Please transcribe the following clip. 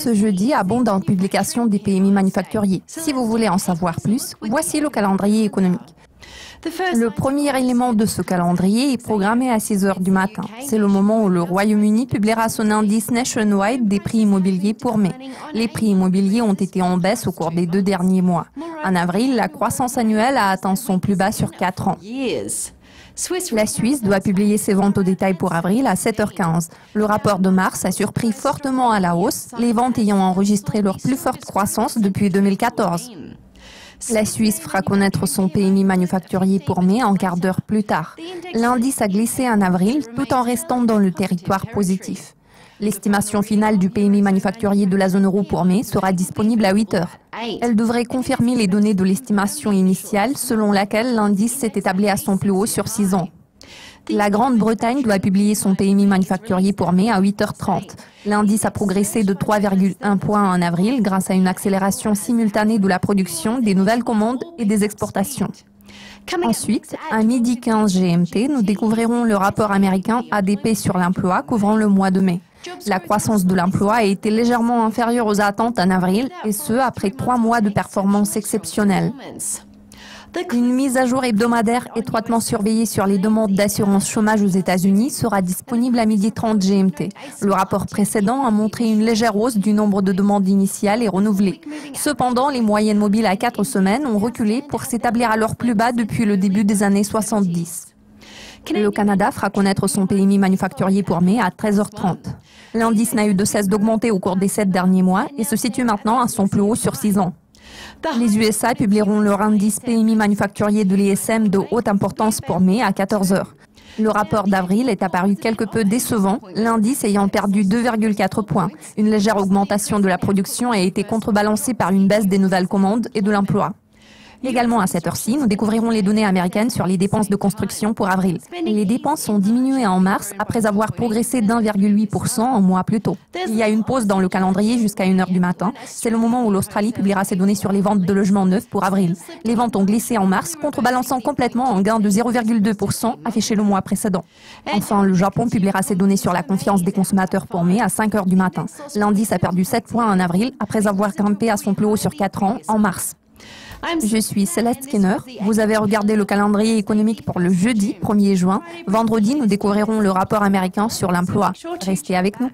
Ce jeudi abonde en publication des PMI manufacturiers. Si vous voulez en savoir plus, voici le calendrier économique. Le premier élément de ce calendrier est programmé à 6 heures du matin. C'est le moment où le Royaume-Uni publiera son indice nationwide des prix immobiliers pour mai. Les prix immobiliers ont été en baisse au cours des 2 derniers mois. En avril, la croissance annuelle a atteint son plus bas sur 4 ans. La Suisse doit publier ses ventes au détail pour avril à 7h15. Le rapport de mars a surpris fortement à la hausse, les ventes ayant enregistré leur plus forte croissance depuis 2014. La Suisse fera connaître son PMI manufacturier pour mai un quart d'heure plus tard. L'indice a glissé en avril tout en restant dans le territoire positif. L'estimation finale du PMI manufacturier de la zone euro pour mai sera disponible à 8 heures. Elle devrait confirmer les données de l'estimation initiale selon laquelle l'indice s'est établi à son plus haut sur 6 ans. La Grande-Bretagne doit publier son PMI manufacturier pour mai à 8h30. L'indice a progressé de 3,1 points en avril grâce à une accélération simultanée de la production, des nouvelles commandes et des exportations. Ensuite, à midi 15 GMT, nous découvrirons le rapport américain ADP sur l'emploi couvrant le mois de mai. La croissance de l'emploi a été légèrement inférieure aux attentes en avril, et ce, après 3 mois de performances exceptionnelles. Une mise à jour hebdomadaire étroitement surveillée sur les demandes d'assurance chômage aux États-Unis sera disponible à midi 30 GMT. Le rapport précédent a montré une légère hausse du nombre de demandes initiales et renouvelées. Cependant, les moyennes mobiles à 4 semaines ont reculé pour s'établir à leur plus bas depuis le début des années 70. Le Canada fera connaître son PMI manufacturier pour mai à 13h30. L'indice n'a eu de cesse d'augmenter au cours des 7 derniers mois et se situe maintenant à son plus haut sur 6 ans. Les USA publieront leur indice PMI manufacturier de l'ISM de haute importance pour mai à 14 heures. Le rapport d'avril est apparu quelque peu décevant, l'indice ayant perdu 2,4 points. Une légère augmentation de la production a été contrebalancée par une baisse des nouvelles commandes et de l'emploi. Également à cette heure-ci, nous découvrirons les données américaines sur les dépenses de construction pour avril. Les dépenses ont diminué en mars après avoir progressé d'1,8% un mois plus tôt. Il y a une pause dans le calendrier jusqu'à 1 heure du matin. C'est le moment où l'Australie publiera ses données sur les ventes de logements neufs pour avril. Les ventes ont glissé en mars, contrebalançant complètement un gain de 0,2% affiché le mois précédent. Enfin, le Japon publiera ses données sur la confiance des consommateurs pour mai à 5 heures du matin. L'indice a perdu 7 points en avril après avoir grimpé à son plus haut sur 4 ans en mars. Je suis Céleste Skinner. Vous avez regardé le calendrier économique pour le jeudi 1er juin. Vendredi, nous découvrirons le rapport américain sur l'emploi. Restez avec nous.